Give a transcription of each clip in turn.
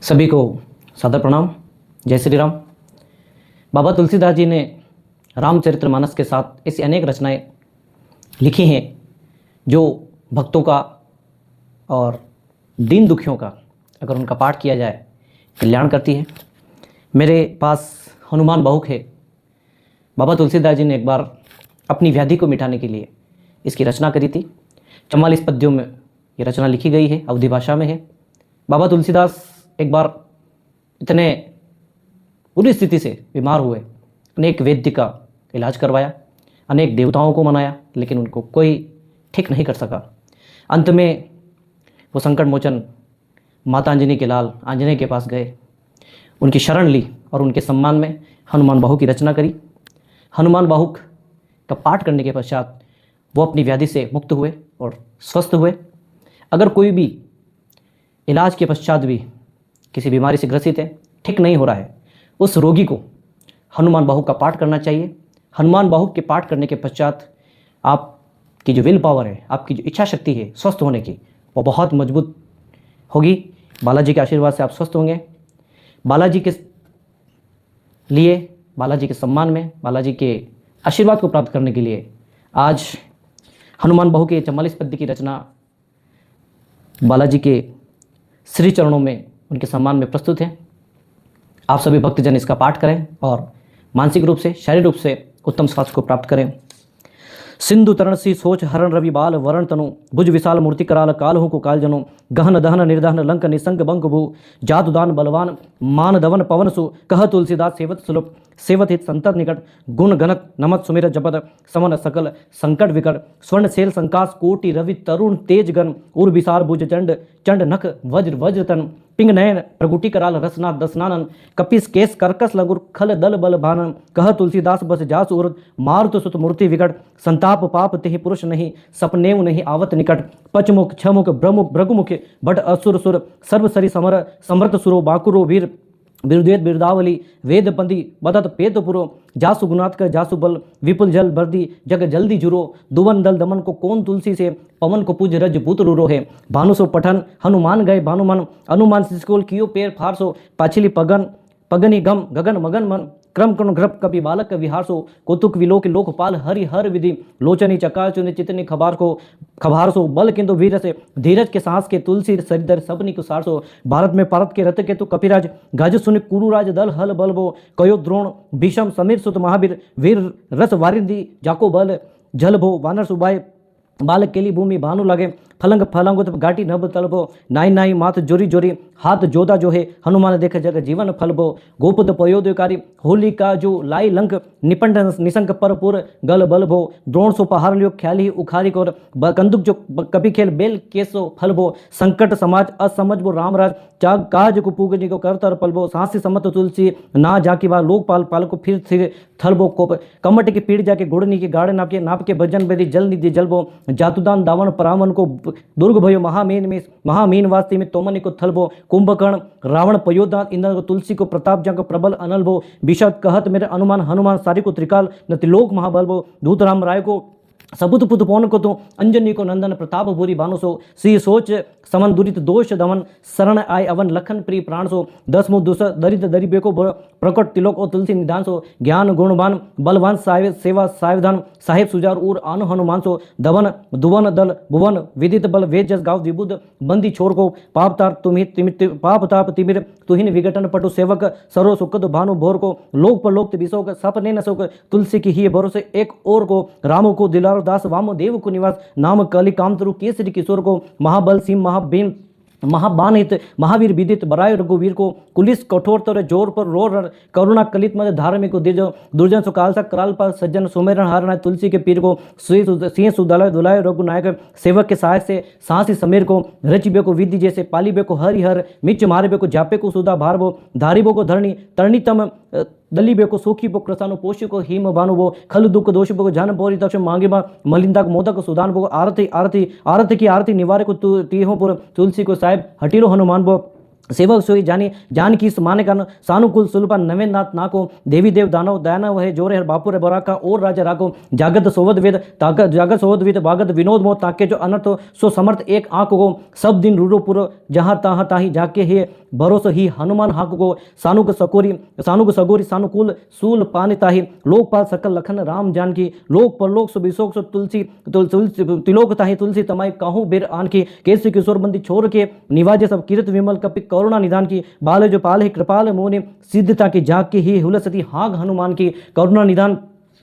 सभी को सादर प्रणाम। जय श्री राम। बाबा तुलसीदास जी ने रामचरितमानस के साथ ऐसी अनेक रचनाएं लिखी हैं जो भक्तों का और दीन दुखियों का अगर उनका पाठ किया जाए कल्याण करती है। मेरे पास हनुमान बाहुक है। बाबा तुलसीदास जी ने एक बार अपनी व्याधि को मिटाने के लिए इसकी रचना करी थी। 44 पद्यों में ये रचना लिखी गई है, अवधी भाषा में है। बाबा तुलसीदास एक बार इतने बुरी स्थिति से बीमार हुए, अनेक वैद्य का इलाज करवाया, अनेक देवताओं को मनाया, लेकिन उनको कोई ठीक नहीं कर सका। अंत में वो संकट मोचन माता अंजनी के लाल आंजनेय के पास गए, उनकी शरण ली और उनके सम्मान में हनुमान बाहुक की रचना करी। हनुमान बाहुक का पाठ करने के पश्चात वो अपनी व्याधि से मुक्त हुए और स्वस्थ हुए। अगर कोई भी इलाज के पश्चात भी किसी बीमारी से ग्रसित है, ठीक नहीं हो रहा है, उस रोगी को हनुमान बाहुक का पाठ करना चाहिए। हनुमान बाहुक के पाठ करने के पश्चात आपकी जो विल पावर है, आपकी जो इच्छा शक्ति है स्वस्थ होने की, वो बहुत मजबूत होगी। बालाजी के आशीर्वाद से आप स्वस्थ होंगे। बालाजी के लिए, बालाजी के सम्मान में, बालाजी के आशीर्वाद को प्राप्त करने के लिए आज हनुमान बाहुक के 44 पद्य की रचना बालाजी के श्री चरणों में उनके सम्मान में प्रस्तुत है। आप सभी भक्तजन इसका पाठ करें और मानसिक रूप से, शारीरिक रूप से उत्तम स्वास्थ्य को प्राप्त करें। सिंधु तरण सी सोच हरण रवि बाल वरण तनु भुज विशाल मूर्ति कराल काल हो को काल जनो गहन दहन निर्दहन लंक निसंग बंक भू जातुदान बलवान मान दवन पवन सु कह तुलसीदास सेवत सुलभ सेवत हित संतत निकट गुण गणक नमत सुमिर जपद समन सकल संकट विकट स्वर्ण सेल संकास कोटि रवि तरुण तेज गण उर विशाल भुज चंड चंड नख वज्र वज्र तन पिंग नयन प्रगुटी कराल रसनाथ दसनानन कपिस केस कर्कस लंगुर खल दल बल भानन कह तुलसीदास बस जास उर्द मारुत सुत मूर्ति विकट संताप पाप तेहि पुरुष नहीं सपनेव नहीं आवत निकट पचमुख छमुख ब्रमुख भृगुमुख भट असुर सुर सर्वसरी समर समर्थ सुरो बाकुरो वीर बिरुदेत बिरदावली वेद पंदी बदत पेत पुरो जासु गुनाथ का जासु बल विपुल जल बर्दी जग जल्दी जुरो दुवन दल दमन को कौन तुलसी से पवन को पूज रज भूत रूरो है भानु सो पठन हनुमान गए भानुमान अनुमान सिस्कोल कियो पेर फारसो पाछिली पगन पगनी गम गगन मगन मन क्रम कर्ण ग्रप कपि बालक का विहारसो कौतुक विलोक लोकपाल हरि हर विधि लोचनी चकार चुनि चितनी खबार सो बल किंतु वीर से धीरज के सांस के तुलसी सरिदर सबनी को सारसो भारत में परत के रथ के तु कपिराज गाज सुनि कुरुराज दल हल बलबो कयो द्रोण भीषम समीर सुत महावीर वीर रस वारिंदी जाको बल जल भो वानर सुबाय बालक केली भूमि भानु लगे फलंग फलंग घाटी नभ तलबो नाई नाई माथ जोरी जोरी हाथ जोधा जो है हनुमान देख जग जीवन फलबो गोपुत पयोदयकारी होली का जो लाई लंक निपंड निशंक परपुर गल बलभो द्रोण सो पहाड़ लियो ख्याली उखारी को कंदुक जो कपि खेल बेल केसो फलबो संकट समाज असमझ बो रामराज चाग काज को पूगनी को करतर पलबो सांसी समत तुलसी ना जाकी बा लोकपाल पाल को फिर थलबो कोप कमट की पीड़ जाके गुड़नी के गाड़े नाप के भजन बेदी जल निधि जलबो जातुदान दावन परावन को दुर्ग भयो महामीन वास्ती में तोमनी को थलबो कुंभकर्ण रावण पयोदान इंद्र को तुलसी को प्रताप जंग प्रबल अनलबो विशद कहत मेरे अनुमान हनुमान सारी को त्रिकाल न त्रिलोक महाबलबो दूतराम राय को सबुत पुत पौन को तो अंजनी को नंदन प्रताप भूरी भानुसो सी सोच समन दुरित दोष दमन शरण आय अवन लखन प्रिय प्राण सो दस मुख दुस दरिद्र दरिबे को प्रकट तिलोक और तुलसी निदान सो ज्ञान गुणवान बलवान सेवा सावधान साहेब सुजार उर आनु हनुमान सो दवन दुवन दल भुवन विदित बल वेद जस गाव विबुद्ध बंदी छोड़ को पाप ताप तिमिर तुहिन विघटन पटु सेवक सरो सुखद भानु भोर को लोक पर लोक बिसोक सपने न सोक तुलसी की ही भरोसे एक और को रामो को दिलार दास वामो देव को निवास नाम कलि कामतरु केसरी किशोर को महाबल सिंह महाबीन महाबानित महावीर विदित बराय रघुवीर को कुलिस कठोर तर जोर पर रोर करुणा कलित मध्य धार्मिक को दुर्जन सुकालसा कराल पर सज्जन सुमेरण हारण तुलसी के पीर को सिंह सुदलय दुलाय रघुनायक सेवक के सहायक से सांसी समीर को रचिबे को विधि जैसे पालिबे को हरिहर मिच मारिबे को जापे को सुधा भारबो धारिबो को धरणी तरणीतम दलीबे को सूखी बो कृसानु पोषी को हिम भानुभो खल दुख दोष बो जन बोरी दक्ष मांगे मलिंदा मोदक सुदान बो आरती की आरती निवारे को तीहोपुर तुलसी को साहेब हटीरो हनुमान बो सेवक सोई जान की माने का सानुकूल सुलभा नवें नाथ नाको देवी देव दानव दयानव है जोरे हर बापुर बराका और राजा राको जागत सोवद वेद ताकत जागत सोवद वेद भागत विनोद मोह ताके जो अनर्थ सो समर्थ एक आंख को सब दिन रूरो पुरो जहाँ तहाँ ताही जाके है भरोसा ही हनुमान हाक को सानुक सगोरी सानुकूल सूल पानी ताही लोकपाल सकल लखन राम जानकी लोक परलोक सुबिशोक सु तुलसी तिलोक ताही तुलसी तमाई कहूँ बेर आन की केसरी किशोर बंदी छोर के निवाजे सब कीर्त विमल कपि करुणा निदान की बाल जो पाल है कृपाल मोने सिद्धता की जाग की ही हुलसती हाग हनुमान की करुणा निदान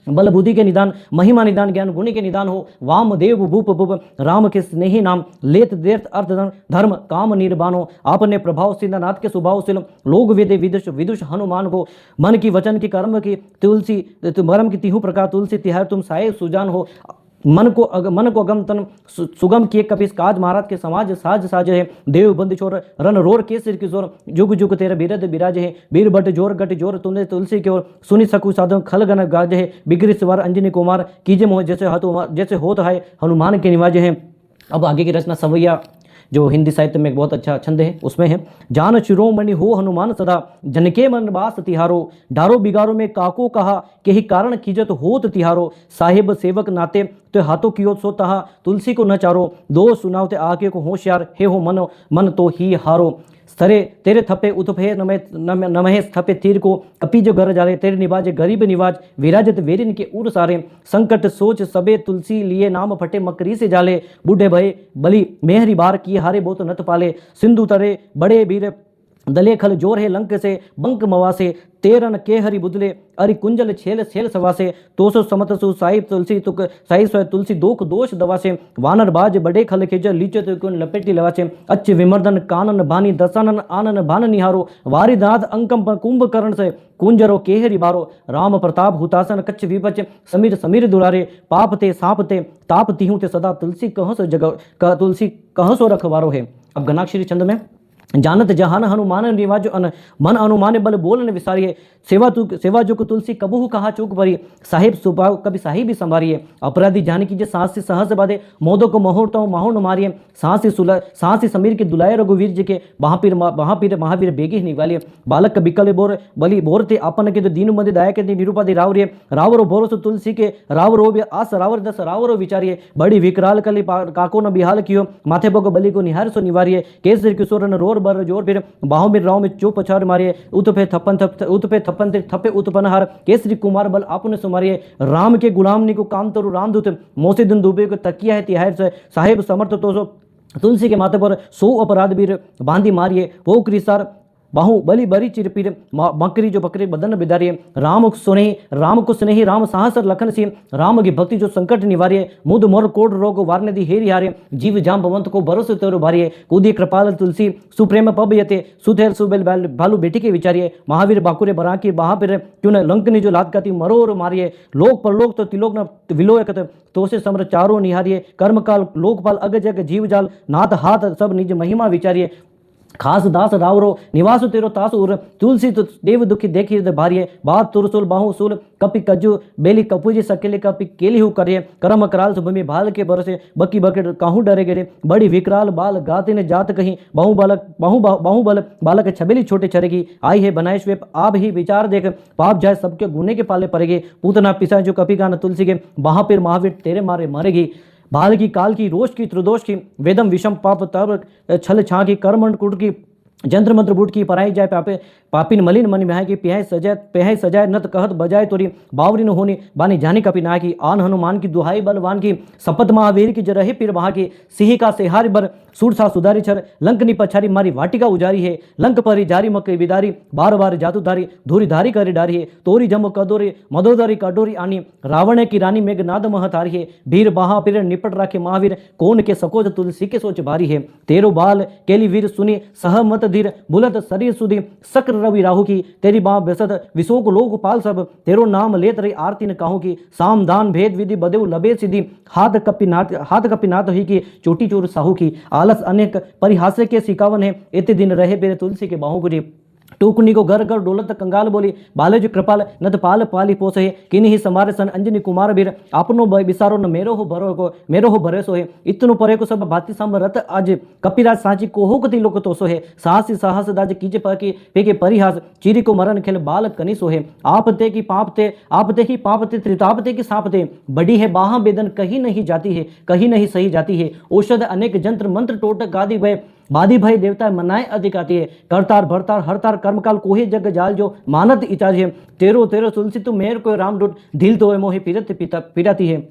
बल बुद्धि के निदान महिमा निदान ज्ञान गुणी के निदान हो वामदेव भूप भूप राम के स्नेही नाम लेत देर्थ अर्थ धर्म काम निर्बानो आपने प्रभाव सिंहनाथ के स्वभाव से लोग वेदे विदुष विदुष हनुमान को मन की वचन की कर्म की तुलसी मरम की तिहु प्रकार तुलसी तिहार तुम साहे सुजान हो मन को अगम तन सुगम किए कपिस काज महाराज के समाज साज साज है देव बंद छोर रन रोर के सिर किशोर जुग जुग तेरे बिरद बिराज है बीर बट जोर गट जोर तुमने तुलसी की ओर सुनी सकु साधु खल गन गाज है बिगड़ी सवार अंजनी कुमार कीजे मोह जैसे होत है हनुमान के निवाज है। अब आगे की रचना सवैया जो हिंदी साहित्य में एक बहुत अच्छा छंद है, उसमें है जान शिरोमणि हो हनुमान सदा जनके मन बास तिहारो डारो बिगारो में काको कहा के ही कारण कीजत होत तिहारो साहिब सेवक नाते तो हाथों की सो तहा तुलसी को न चारो दो सुनावते आके को होशियार हे हो मन तो ही हारो स्थरे तेरे थपे उतफे नमहे थपे तीर को कपी जो घर जाले तेरे निवाजे गरीब निवाज विराजत वेरिन के उर सारे संकट सोच सबे तुलसी लिए नाम फटे मकरी से जाले बूढ़े भय बली मेहरी बार की हारे बहुत नत पाले सिंधु तरे बड़े वीर दले खल जोर है लंक से बंक मवासे तेरन के हरि बुदले अरि कुंजल छेल छेल सवासे तोसो समत सु साहिब तुलसी तुक साहिब सो तुलसी दोख दोष दवासे वानर बाज बड़े खल खेज लीचत कुन लपेटी लवासे अच्छ विमर्दन कानन भानी दसानन आनन भान निहारो वारिदात अंकम कुंभकर्ण से कुंजरो केहरि बारो राम प्रताप हुतासन कच्छ विपच समीर समीर दुलारे पाप ते साप ते ताप तिहु ते सदा तुलसी कह सो जग तुलसी कह सो रखवारो है। अब घनाक्षरी छंद में जानत जहान हनुमान निवाज मन अनुमान बल बोलन विसारिये सेवा जो तुलसी कबहू कहा चूक परी साहिब सुभाव कभी साहिब भी संभारिये अपराधी जान कीजिए सांस से सहस बाधे मोदो को मोहरता माहौर मारिये सांस समीर के दुलाए रघुवीर जी के महापीर महावीर बेगी निवालिये बालक बिकल बोर बलि बोरते आपन के दीन मध्य दाया के निरूपाधि रावरिये रावरो भरोसो तुलसी के रावरो आस रावर दस रावरो विचारिये बड़ी विकराल कली काको न बिहाल कियो माथे बग बलि को निहार सो निवारिये केसरी किशोर न रोर बर जोर फिर बाहों में राव में चो पछाड़ मारिये उतपे थप्पन थप्पे उत्पन्न हार केसरी कुमार बल आपने सुमारिये राम के गुलाम को काम तरु रामदूत मोसे दिन दुबे को तकिया है तिहार से साहेब समर्थ तो तुलसी के माथे पर 100 अपराध वीर बांधी मारिये वो क्रिसार बाहु बलि बरी चिरपीर बकरी जो बकरी बदन बिदारिये राम को स्नेही राम साहस लखन सिंह राम की भक्ति जो संकट निवारिये मुद मोर कोड रोग वारने दी हेरी हारे जीव जाम भवंत को भरोसे तेरो भारिये कूदी कृपाल तुलसी सुप्रेम पब यते सुथेर सुबेल भालू बेटी के विचारिये महावीर बाकुरे बराकी बहापीर क्यों न लंकनी जो लात गाती मरोर मारिये लोक परलोक तो तिलोक न विलोयकत तो से समर चारो निहारिये कर्मकाल लोकपाल अग जग जीव जाल नाथ हाथ सब निज महिमा विचारिये खास दास रावरो निवासु तेरो तासु उर तुलसी तो देव दुखी देखी भारिये बात तुरसुल बाहु सुल कपि कजु बेली कपूजी सकेले कपि केली हु करिये करम कराल सुभमी भाल के बरसे बकी बकेट काहू डरे गिरे बड़ी विकराल बाल गाते ने जात कहीं बाहु बल बालक छबेली छोटे चरेगी आई है बनाए श्वेप आप ही विचार देख पाप जाए सबके गुने के पाले पड़ेगे पूतना पिसा जो कपि गान तुलसी के महापीर महावीर तेरे मारे मारेगी बाल की काल की रोष की त्रिदोष की वेदम विषम पाप तब छल छा की कर्मंड कुट की जंत्र मंत्र बूट की पराई जाए पापे पापिन मलिन मन में की पेहाय सजाए नत कहत बजाए तोरी बावरी न होनी बानी जानी कपि ना की आन हनुमान की दुहाई बलवान की सपत महावीर की जरही पीर वहाँ की सिंह का सेहारी बर सूरसा सुधारी छर लंकनी पछारी मारी वाटिका उजारी है लंक परी जारी मकई बिदारी बार बार जादूधारी धूरी धारी करी डारी है तोरी जम कदोरी मदोदरी कटोरी आनी रावण की रानी मेघनाद महतारी है भीर बहा पीर निपट राखे महावीर कौन के सकोज तुलसी के सोच भारी है तेरो बाल केली वीर सुनी सहमत धीर बुलत शरीर सुधी सक्र रवि राहु की तेरी बाँ बेसत विशोक लोक पाल सब तेरो नाम लेत रही आरती न काहू की साम दान भेद विधि बदेव लबे सिद्धि हाथ कपि नाथ ही की चोटी चोर साहू की आलस अनेक परिहास्य के सिकावन है इतने दिन रहे बेरे तुलसी के बाहू गुरी टूकनी को घर घर डोलत कंगाल बोली बाले जो कृपाल नत पाल पाली पोसे किन्हीं ही समारे सन अंजनी कुमार बीर आपनो बिसारो न मेरो हो भरोसो है इतनो परे को सब भाती सम रत आज कपिराज सांची कोहो कति लोक तोसो है साहसी साहस दाज कीजे पाकी पेके परिहास चीरी को मरण खेल बाल कनिसो है आपते की पापते आपते ही पापते त्रितापते की सापते बड़ी है बाहा बेदन कहीं नहीं जाती है कहीं नहीं सही जाती है औषध अनेक जंत्र मंत्र टोटक गादी भय बादी भय देवता मनाए अधिक आती है, करतार भरतार हरतार कर्मकाल कोहे जग जाल जो मानत इचाज है, तेरो तेरो तुलसी तू मेर को राम डूट ढील तो मोहे पीरत पीड़ाती है।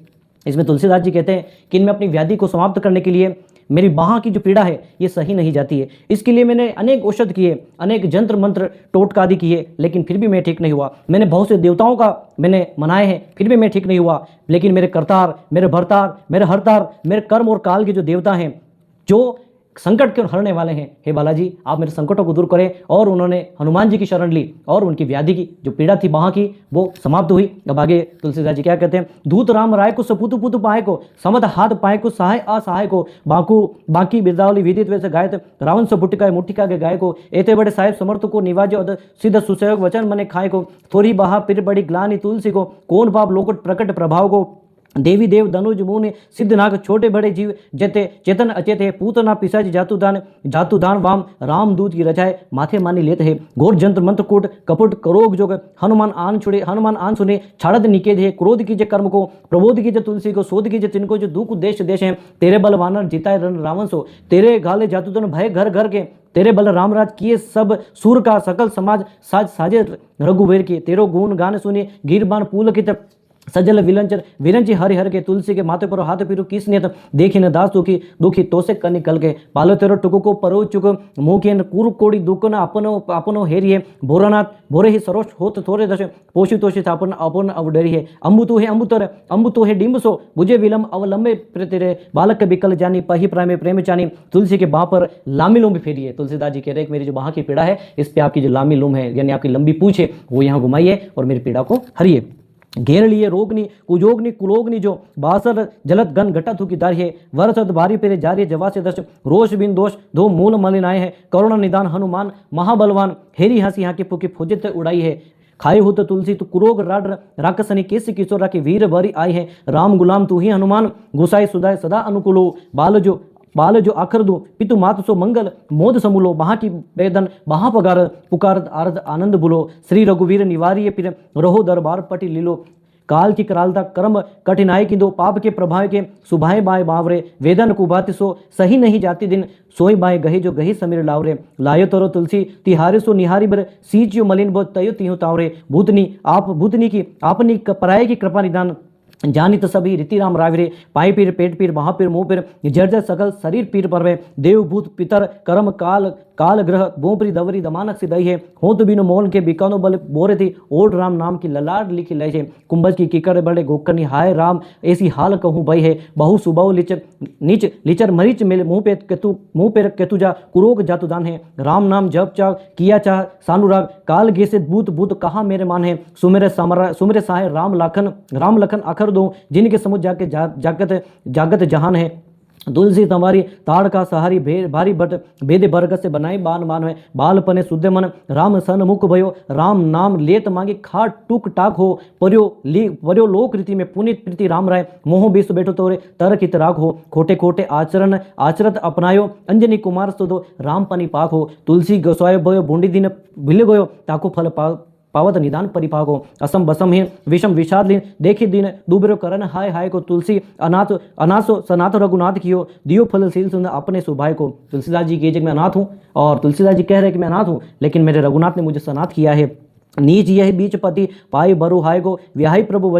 इसमें तुलसीदास जी कहते हैं कि इनमें अपनी व्याधि को समाप्त करने के लिए मेरी बाह की जो पीड़ा है ये सही नहीं जाती है। इसके लिए मैंने अनेक औषध किए, अनेक जंत्र मंत्र टोटका आदि किए, लेकिन फिर भी मैं ठीक नहीं हुआ। मैंने बहुत से देवताओं का मैंने मनाए हैं, फिर भी मैं ठीक नहीं हुआ। लेकिन मेरे करतार, मेरे भरतार, मेरे हरतार, मेरे कर्म और काल के जो देवता हैं, जो संकट क्यों हरने वाले हैं, हे बालाजी आप मेरे संकटों को दूर करें। और उन्होंने हनुमान जी की शरण ली और उनकी व्याधि की जो पीड़ा थी बाह की वो समाप्त हुई। अब आगे तुलसीदास जी क्या कहते हैं, दूत राम राय को सपुतु पुतु पाए को, समत हाथ पाए को, सहाय असहाय को, बाकी बिरदावली विदित वैसे गायत, रावण से बुटिका मुठिका के गाय को, एते बड़े साहेब समर्थ को निवाजो सिद्ध सुसयोग वचन मने खाए को, थोड़ी बाहा फिर बड़ी ग्लानी तुलसी को, कौन पाप लोकट प्रकट प्रभाव को, देवी देव धनुज मुनि सिद्ध नाग छोटे बड़े जीव जते चेतन अचेत है, पूतना पिशाच जातुदान वाम राम दूत की रचाए माथे मानी लेते है, घोर जंत्र मंत्र कूट कपट करोग जोग, हनुमान आन सुने छाड़द निकेत है, क्रोध कीजिए कर्म को, प्रबोध कीजिए तुलसी को, शोध कीजिए तिनको जो दुख देश देश है, तेरे बल वानर जिताए रण रावण सो, तेरे गाले जातुदन भय घर घर के, तेरे बल रामराज किए सब सूर का सकल समाज साजे रघुवीर के, तेरो गुण गान सुने गिरबान पुल की सजल विलंचर विरंची हरि हर के, तुलसी के माथे पर हाथ पीरू किस नियत, देखी न दास दुखी दुखी तोसे कनि कल के, पालो तेरो टुकु को परो चुक मुखे कुरु कोड़ी दुख न अपनो हेरी है, भोरानाथ भोरे ही सरोष होत थोरे दश, पोषि तोषित अपन अवडरी है, अम्बु तो है डिम्ब सो, बुझे विलम अवलंबे तेरे, बालक बिकल जानी पही प्राय प्रेम चानी, तुलसी के बाह पर लामी लुम फेरी है। तुलसीदास जी कह रहे हैं मेरी जो बाह की पीड़ा है इस पे आपकी जो लामी लुम है यानी आपकी लंबी पूछ है वो यहाँ घुमाइए और मेरी पीड़ा को हरिए। घेर लिए रोगनी कुजोगनी कुलोगनी जो बासर जलत गन घटा थूकी दार है, वरसद भारी पेरे जारी जवा से दश, रोष बिन दोष दो मूल मलिनाए हैं, करुणा निदान हनुमान महाबलवान, हेरी हंसी यहाँ की फूकी फौजत उड़ाई है, खाए हो तो तुलसी तू कुरोग राड राक्षसनी केसी किशोर राखी वीर भरी आई है, राम गुलाम तू ही हनुमान गुसाई सुदाय सदा अनुकूलो, बाल जो आखर दो पितु मात सो मंगल मोद समूलो, वहाँ की वेदन वहाँ पगार पुकार आरद आनंद बुलो, श्री रघुवीर निवारिय पिर रहो दरबार पटी लीलो, काल की करालता कर्म कठिनाई की दो, पाप के प्रभाव के सुभाए बाय बावरे, वेदन कुभाति सो सही नहीं जाती दिन, सोई बाय गहे जो गही समीर लावरे, लायो तरो तुलसी तिहारे सो निहारी बर, सींचियो मलिन बो तयो तिहु तावरे, भूतनी की आपनी पराये की कृपा निदान, जानी तो सभी रीति राम राविरे, पाई पीर पेट पीर महापीर मुँह पीर जर्जर सकल शरीर पीर परवे, देव भूत पितर कर्म काल ग्रह बोपरी दवरी दमानक सिदई है, हो तो बिनु मोल के बिकानो बल बोरे थी, ओढ़ राम नाम की ललाट लिखी लय है, कुंभज की किकर बड़े गोकर्णी हाय राम ऐसी हाल कहूँ भई है, बहु सुबह नीच लिचर मरीच मिल मुँह पे केतु जा कुरोग जातुदान है, राम नाम जप चाह किया चाह सानुराग, काल गे से भूत कहाँ मेरे मान है, सुमेरे सहाय राम लखन अखर दो, जिनके समुझ जाके जागत जहान है, तुलसी तुम्हारी ताड़ का सहारी भारी बट भेद बरग से बनाई बान मान है, बाल पने शुद्ध मन राम सन मुख भयो, राम नाम लेत मांगी खाट टूक टाक हो, पर्यो लोक रीति में पुनित प्रीति राम राय, मोह बीस बैठो तोरे तर कित राग हो, खोटे खोटे आचरत अपनायो, अंजनी कुमार सुदो राम पनी पाक हो, तुलसी गोसाय भयो बूंदी दिन भिल गयो, ताको फल पावत निदान परिपाको, असम बसम ही विषम विषाद लीन देखी दिन दुबरो करन हाय हाय को, तुलसी अनाथो सनाथ रघुनाथ कियो, दियो फल शील सुंदर अपने सुभाय को। तुलसीदास जी की जग में अनाथ हूँ और तुलसीदास जी कह रहे हैं कि मैं अनाथ हूँ, लेकिन मेरे रघुनाथ ने मुझे सनाथ किया है। नीच यह बीच पति पाई बरु हाय को, विहाई प्रभु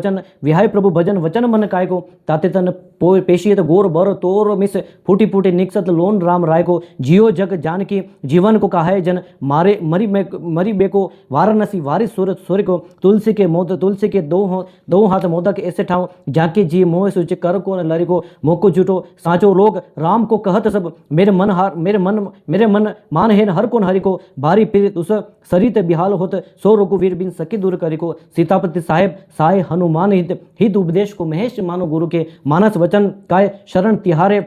भजन वचन मन काय को, ताते तन पेशियत गोर बर तोर मिस फूटी फूटी निकसत लोन राम राय को, जियो जग जान की जीवन को कहाय जन मारे मरी बेको, वाराणसी वारिस सूर्य को, तुलसी के दो हाथ मोदक ऐसे ठाव, जाके जी मोह सूच कर को लरी को, मोको झूठो साचो लोग राम को कहत सब, मेरे मन मान है हर कोन हरि को, भारी पीर उस सरित बिहाल होत, सो रघुवीर बिन सकी दूर करी को, सीतापति साहेब साय हनुमान हित उपदेश को, महेश मानो गुरु के, मानस वचन काय शरण तिहारे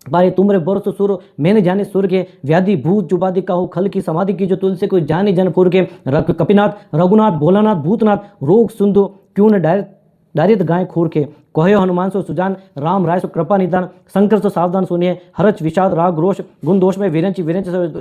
पाए, तुमरे बरस सुर मैंने जाने सुर के, व्याधि भूत जुबादी का हो खल की समाधि की जो, तुलसी को जाने जनपुर के, कपिनाथ रघुनाथ भोलानाथ भूतनाथ रोग सुंदो क्यों न डायरित गाय खूर के, कहो हनुमान सो सुजान राम राय सो कृपा निदान, शंकर सो सावधान सुनिए, हरच विषाद राग रोष गुण दोष में विरंच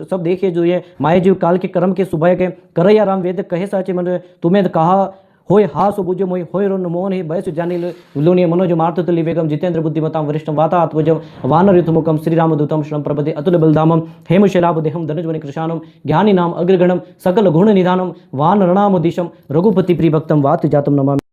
सब देखिए जो ये, माया जीव काल के कर्म के सुबह के, करैया राम वेद कहे साचे मन, तुम्हें कहा होय हास भुज मोहि होय रोन मोहन हे बयसु जानी लुनिय मनोज मारुततुल्य वेगम जितेंद्र बुद्धिमतां वरिष्ठं वातात्मजं वानरयुतमुखं श्रीरामदूतं शरणं प्रपदे अतुल बलधामं हेमशैलाभदेहं धनुजवनि कृशानं ज्ञानिनाम अग्रगणं सकल गुण निधानं वानरणामधीशं रघुपति प्रियभक्तं वात जातं नमामि।